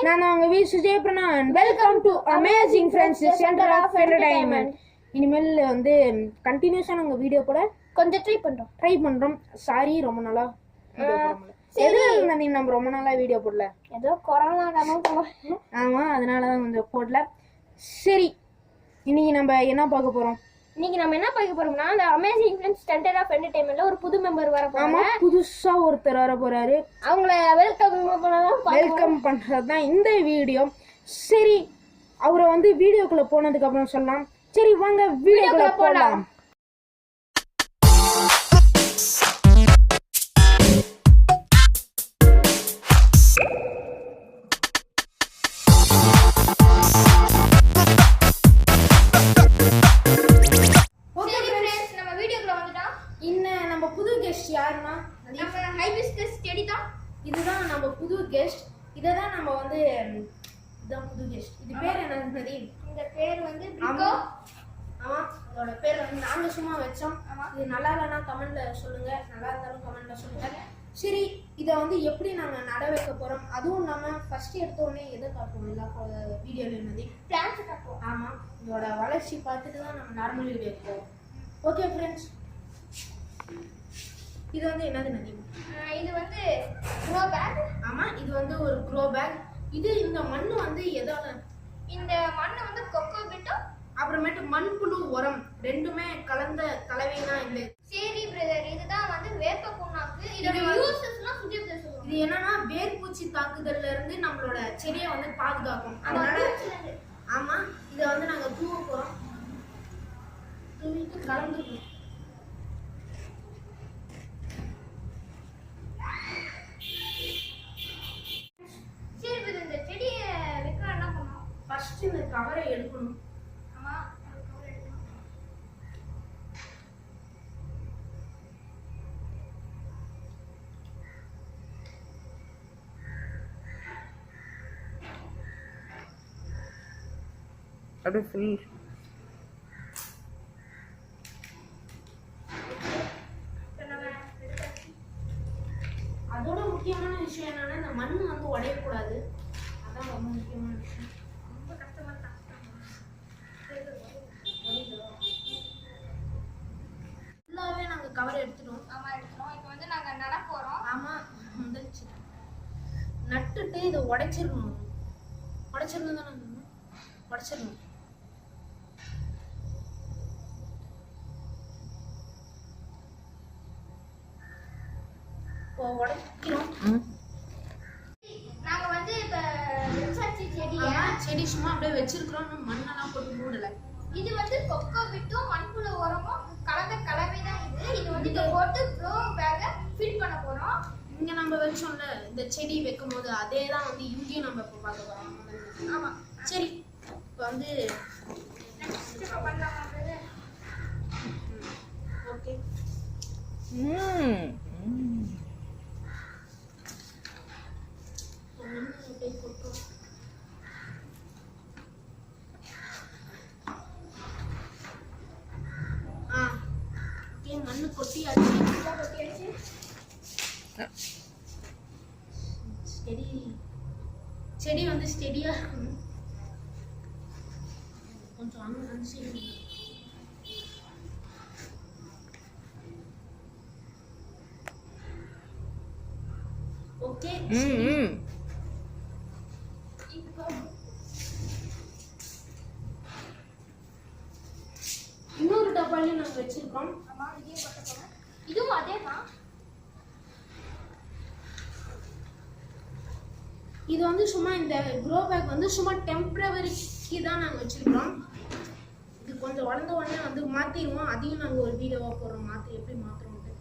நான் உங்க V Sujay Pranan. Welcome to amazing friends centre of entertainment. இனிமேல் வந்து கண்டினியூஸா நாங்க வீடியோ போட கொஞ்சம் ட்ரை பண்றோம். சாரி, ரொம்ப நாளா சரி நம்ம ரொம்ப நாளா வீடியோ போடல. ஏதோ கொரோனா ஆமா, அதனாலதான் கொஞ்சம் போடல. சரி, இன்னைக்கு நம்ம என்ன பார்க்க போறோம்? இன்னைக்கு நம்ம என்ன பார்க்க போறோம்னா, அந்த அமேசிங் ஃப்ரெண்ட்ஸ் சென்டர் ஆஃப் என்டர்டைன்மெண்ட்ல ஒரு புது மெம்பர் வர போறாங்க. புதுசா ஒருத்தர் வர போறாரு. அவங்கள வெல்கம் பண்றதுதான் இந்த வீடியோ. சரி, அவரை வந்து வீடியோக்குள்ள போனதுக்கு அப்புறம் சொல்லலாம். சரி வாங்க வீடியோக்குள்ள போலாம். யாருன்னா நம்ம ஹைபிஸ்கஸ் செடி தான். இதுதான் நம்ம புது கெஸ்ட். இததான் நம்ம வந்து இதுதான் புது கெஸ்ட். இது பேர் என்னது? இந்த பேர் வந்து பிரிகோ. ஆமா, இதோட பேர் வந்து நாங்க சும்மா வச்சோம். இது நல்லா இல்லைன்னா கமெண்ட்ல சொல்லுங்க, நல்லா இருந்தாலும் கமெண்ட்ல சொல்லுங்க. சரி, இதை வந்து எப்படி நாங்க நட வைக்க போறோம், அதுவும் நம்ம ஃபர்ஸ்ட் எடுத்த உடனே எதை காட்டுவோம்? எல்லா வீடியோல என்னது பிளான்ஸ் காட்டுவோம். ஆமா, இதோட வளர்ச்சி பார்த்துட்டு தான் நம்ம நார்மல் வீடியோ போவோம். ஓகே ஃப்ரெண்ட்ஸ், இது வந்து என்னது நதி? இது வந்து க்ரோ பேக். ஆமா, இது வந்து ஒரு க்ரோ பேக். இது இந்த மண்ணு வந்து எதால? இந்த மண்ணு வந்து கொக்கோ பிட்டோ அப்புறமேட்டு மண்புழு உரம் ரெண்டுமே கலந்த கலவைனா இந்த. சரி பிரதர், இதுதான் வந்து வேப்ப புண்ணாக்கு. இதோட யூசஸ்லாம் சுஜி பிரதர் சொல்லுங்க. இது என்னன்னா வேர்பூச்சி தாக்குதல்ல இருந்து நம்மளோட செடியை வந்து பாதுகாக்கும். அதனால ஆமா, இத வந்து நாங்க தூவ போறோம். தூவிட்டு கலந்துக்கணும். ஃபர்ஸ்ட் இந்த கவரை எடுக்கணும். ஆமா, கவர் எடுக்கணும். அப்படியே ஃப்ரீ. அதோட முக்கியமான விஷயம் என்னன்னா, இந்த மண் வந்து உடையக்கூடாது. அதான் ரொம்ப முக்கியமான விஷயம். ஃபுல்லாவே நாங்க கவர் எடுத்துட்டோம். ஆமா, எடுத்துறோம். இப்போ வந்து நாங்க நட போறோம். ஆமா, வந்துச்சு. நட்டுட்டு இதை உடைச்சிடணும். உடைச்சிடணும் தானே? உடைச்சிடணும். இப்போ உடைக்கிறோம். நாங்க வந்து இப்ப வெச்சாச்சு செடியை. செடி சும்மா அப்படியே வச்சிருக்கிறோம், மண்ணெல்லாம் போட்டு மூடல. இது வந்து கொக்கோ பிட்டும் மண்புழு உரமும் கலந்த கலவை தான் இது. இது வந்து இதை போட்டு க்ரோ பேக்கை ஃபில் பண்ண போறோம். இங்க நம்ம வச்சோம்ல இந்த செடி வைக்கும் போது அதே தான் வந்து இங்கேயும் நம்ம இப்போ பார்க்க போறோம். ஆமா, சரி, இப்போ வந்து ஓகே. மண்ணு கொட்டியாச்சு. செடி வந்து ஸ்டெடியா இருக்கணும். கொஞ்சம் அனுசரி. ஓகே. இன்னொரு டப்பாலையும் நாங்க வச்சிருக்கோம். ஆமா, இதையும் போட்டுக்கோங்க. இதுவும் அதே தான். இது வந்து சும்மா இந்த க்ரோ பேக் வந்து சும்மா டெம்பரவரிக்கு தான் நாங்கள் வச்சிருக்கிறோம். இது கொஞ்சம் வளர்ந்த உடனே வந்து மாற்றிடுவோம். அதையும் நாங்கள் ஒரு வீடியோவாக போடுறோம், மாற்றி எப்படி மாற்றுறோம்ட்டு.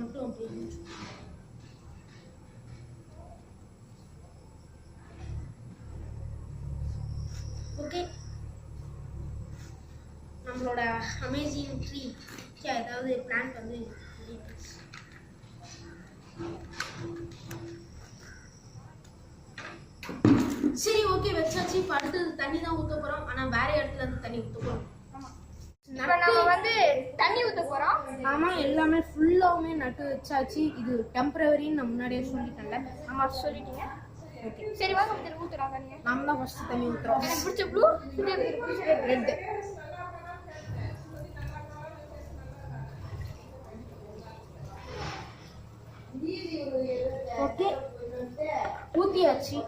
மட்டும் அப்படி ஓகே. நம்மளோட அமேசிங் ட்ரீ ஏதாவது பிளான்ட் வந்து சரி ஓகே வச்சாச்சு. இப்போ அடுத்தது தண்ணி தான் ஊற்ற போகிறோம். ஆனால் வேற இடத்துல இருந்து தண்ணி ஊற்ற போகிறோம். இப்போ நம்ம வந்து தண்ணி ஊத்த போறோம். ஆமா எல்லாமே ஃபுல்லாவுமே நட்டு வச்சாச்சு. இது டெம்பரவரின்னு நான் முன்னாடியே சொல்லிட்டேன்ல. ஆமா சொல்லிட்டீங்க. ஓகே சரி வாங்க நம்ம ஊத்துறோம் தண்ணி. நாம தான் ஃபர்ஸ்ட் தண்ணி ஊத்துறோம். எனக்கு பிடிச்ச ப்ளூ, எனக்கு பிடிச்ச ரெட். ஓகே ஊத்தியாச்சு.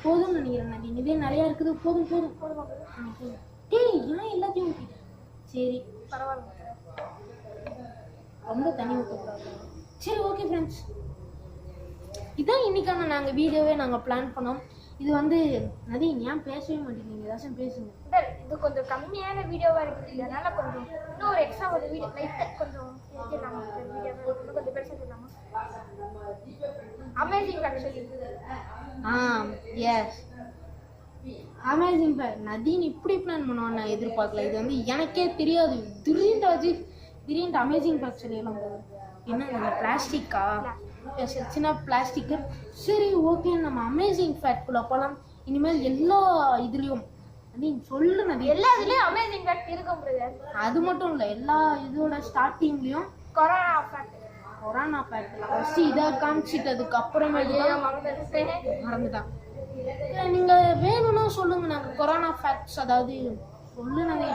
போதும்னு நினைக்கிறேன் நதி. இதே நிறைய இருக்குது. போதும் போதும் போதும். டேய் ஏன் எல்லாத்தையும் ஊத்திட்டேன்? சரி பரவாயில்ல. ரொம்ப தண்ணி ஊற்றக்கூடாது. சரி ஓகே ஃப்ரெண்ட்ஸ், இதான் இன்னைக்கான நாங்கள் வீடியோவே நாங்கள் பிளான் பண்ணோம். இது வந்து நதி ஏன் பேசவே மாட்டேங்கிறீங்க? ஏதாச்சும் பேசுங்க. இது கொஞ்சம் கம்மியான வீடியோவா இருக்குது, அதனால கொஞ்சம் இன்னும் ஒரு எக்ஸ்ட்ரா ஒரு வீடியோ லைட்டா கொஞ்சம் ஏத்திடலாமா? வீடியோவை கொஞ்சம் பெருசா ஏத்திடலாமா? Amazing actually. Yes amazing fact. Nadeen இப்படி பிளான் பண்ணுவான்னு நான் எதிர்பார்க்கல. இது வந்து எனக்கே தெரியாது. திடீர்னு அமேசிங் ஃபேக்ட் சொல்லிடலாம். என்ன இந்த பிளாஸ்டிக்கா? சின்ன பிளாஸ்டிக்கு. சரி ஓகே நம்ம அமேசிங் ஃபேக்ட்குள்ள போகலாம். இனிமேல் எல்லா இதுலேயும் நதீன் சொல்லு நதி. எல்லா இதுலேயும் அமேசிங் ஃபேக்ட் இருக்கும் பிரதர். அது மட்டும் இல்லை, எல்லா இதோட ஸ்டார்டிங்லேயும் கொரோனா ஃபேக்ட். கொரோனா ஃபேக்ட்ல ஃபர்ஸ்ட் இதை காமிச்சிட்டதுக்கு அப்புறமேட்டு மறந்துட்டான். நீங்க வேணும்னா சொல்லுங்க, நாங்க கொரோனா ஃபேக்ட்ஸ் அதாவது சொல்லுங்க.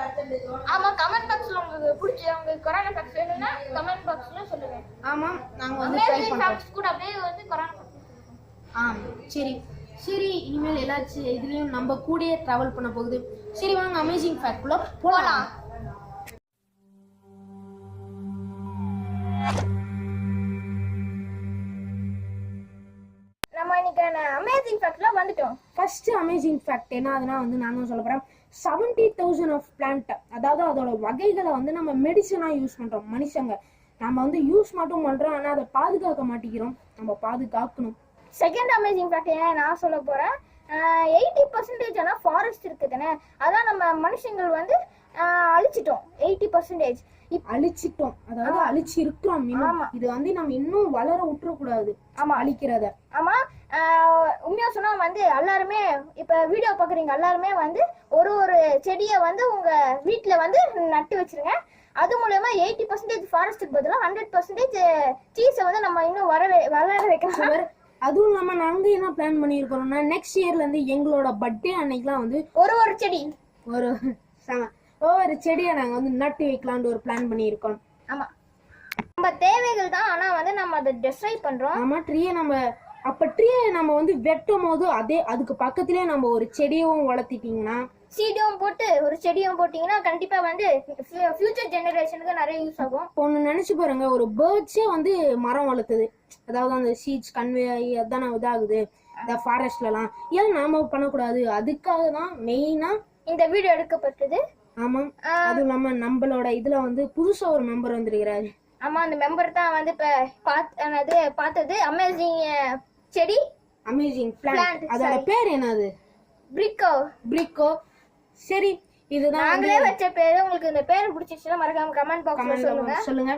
ஆமா கமெண்ட் பாக்ஸ்ல உங்களுக்கு பிடிச்ச உங்களுக்கு கொரோனா ஃபேக்ட்ஸ் வேணும்னா கமெண்ட் பாக்ஸ்ல சொல்லுங்க. ஆமா நாங்க வந்து ட்ரை பண்றோம். கூட அப்படியே வந்து கொரோனா ஃபேக்ட்ஸ். சரி சரி இனிமேல் எல்லாச்சும் இதுலயும் நம்ம கூடயே டிராவல் பண்ண போகுது. சரி வாங்க அமேசிங் ஃபேக்ட் குள்ள போலாம். நம்ம இன்னைக்கு அமேசிங் ஃபேக்ட்ல வந்துட்டோம். ஃபர்ஸ்ட் அமேசிங் ஃபேக்ட் என்ன அதுனா வந்து நான் தான் சொல்ல போறேன். 70,000 ஆஃப் பிளான்ட், அதாவது அதோட வகைகளை வந்து நம்ம மெடிசனா யூஸ் பண்றோம். மனுஷங்க நம்ம வந்து யூஸ் மட்டும் பண்றோம், ஆனா அதை பாதுகாக்க மாட்டேங்கிறோம். நம்ம பாதுகாக்கணும். செகண்ட் அமேசிங் ஃபேக்ட் என்ன நான் சொல்ல போறேன். 80% ஆனா ஃபாரஸ்ட் இருக்குதுன்னு, அதான் நம்ம மனுஷங்கள் வந்து அழிச்சிட்டோம். 80% அழிச்சிட்டோம், அதாவது அழிச்சு இருக்கிறோம். இது வந்து நம்ம இன்னும் வளர விட்டுறக்கூடாது. ஆமா அழிக்கிறத. ஆமா உண்மையா சொன்னா வந்து எல்லாருமே இப்ப வீடியோ பாக்குறீங்க எல்லாருமே வந்து ஒரு செடியை வந்து உங்க வீட்டுல வந்து நட்டு வச்சிருங்க. அது மூலமா 80% ஃபாரஸ்ட்டுக்கு பதிலா 100% சீஸை வந்து நம்ம இன்னும் வளர வைக்கலாம். அதுவும் இல்லாம நாங்க என்ன பிளான் பண்ணிருக்கோம்னா நெக்ஸ்ட் இயர்ல இருந்து எங்களோட பர்த்டே அன்னைக்குலாம் வந்து ஒரு செடி ஒவ்வொரு செடியை நாங்க வந்து நட்டு வைக்கலாம்னு ஒரு பிளான் பண்ணியிருக்கோம். ஆமா நம்ம தேவைகள் தான், ஆனா வந்து நம்ம அதை டிஸ்ட்ராய் பண்றோம். ஆமா ட்ரீயை நம்ம வந்து வெட்டும் போது அதுக்கு பக்கத்திலே நம்ம ஒரு செடியும் வளர்த்திட்டீங்கன்னா, சீடும் போட்டு ஒரு செடியும் போட்டீங்கன்னா கண்டிப்பா வந்து ஃபியூச்சர் ஜெனரேஷனுக்கு நிறைய யூஸ் ஆகும். ஒன்னு நினைச்சு பாருங்க, ஒரு பேர்ட்ஸே வந்து மரம் வளர்த்துது. அதாவது அந்த சீட்ஸ் கன்வே ஆகி அதான இதாகுது இந்த ஃபாரஸ்ட்லாம். ஏன் நாம பண்ணக்கூடாது? அதுக்காக தான் மெயினா இந்த வீடியோ எடுக்கப்பட்டது. ஆமா அது நம்மளோட இதுல வந்து புதுசா ஒரு மெம்பர் வந்திருக்கிறாரு. ஆமா அந்த மெம்பர் தான் வந்து இப்ப பார்த்தது அமேசிங் செடி, அமேசிங் பிளான்ட். அதோட பேர் என்னது? பிரிக்கோ. சரி இதுதான் நாங்களே வச்ச பேரு. உங்களுக்கு இந்த பேர் பிடிச்சிச்சுன்னா மறக்காம கமெண்ட் பாக்ஸ்ல சொல்லுங்க.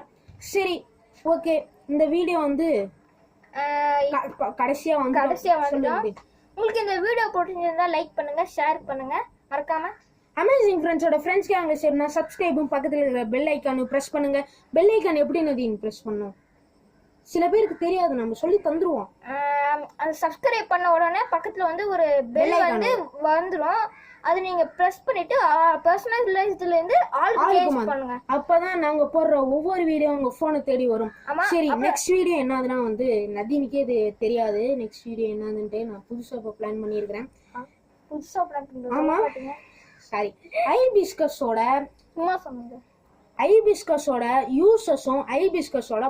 சரி ஓகே, இந்த வீடியோ வந்து கடைசியா வந்து உங்களுக்கு இந்த வீடியோ பிடிச்சிருந்தா லைக் பண்ணுங்க, ஷேர் பண்ணுங்க. மறக்காம அமேசிங் ஃப்ரெண்ட்ஸோட ஃப்ரெண்ட்ஸ் கேங்க சேர்னா சப்ஸ்கிரைபும் பக்கத்துல இருக்கிற பெல் ஐக்கானும் பிரஸ் பண்ணுங்க. பெல் ஐக்கான் எப்படி நதின்னு பிரஸ் பண்ணும் சில பேருக்கு தெரியாது, நம்ம சொல்லி தந்துருவோம். சப்ஸ்கிரைப் பண்ண உடனே பக்கத்துல வந்து ஒரு பெல் வந்து வந்துரும். அது நீங்க பிரஸ் பண்ணிட்டு பர்சனலைஸ்ட்ல இருந்து ஆல் சேஞ்ச் பண்ணுங்க. அப்பதான் நாங்க போடுற ஒவ்வொரு வீடியோ உங்க போனை தேடி வரும். சரி நெக்ஸ்ட் வீடியோ என்னதுன்னா வந்து நதினுக்கே இது தெரியாது. நெக்ஸ்ட் வீடியோ என்னதுன்ட்டு நான் புதுசா இப்போ பிளான் பண்ணியிருக்கிறேன். ஆமா சாரி ஐபிஸ்கஸோட யூசஸும் ஐபிஸ்கஸோட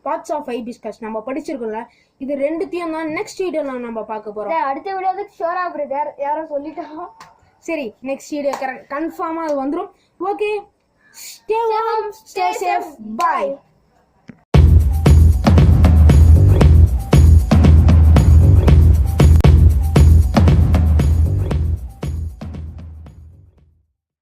பார்ட்ஸ் ஆஃப் ஐபிஸ்கஸ் நம்ம படிச்சிருக்கோம்ல. இது ரெண்டுத்தையும் தான் நெக்ஸ்ட் வீடியோல நம்ம பார்க்க போறோம். அடுத்த வீடியோல ஷோரா பிரதர் யாரோ சொல்லிட்டோம். சரி நெக்ஸ்ட் வீடியோ கன்ஃபார்மா அது வந்துரும். Okay, stay safe, by.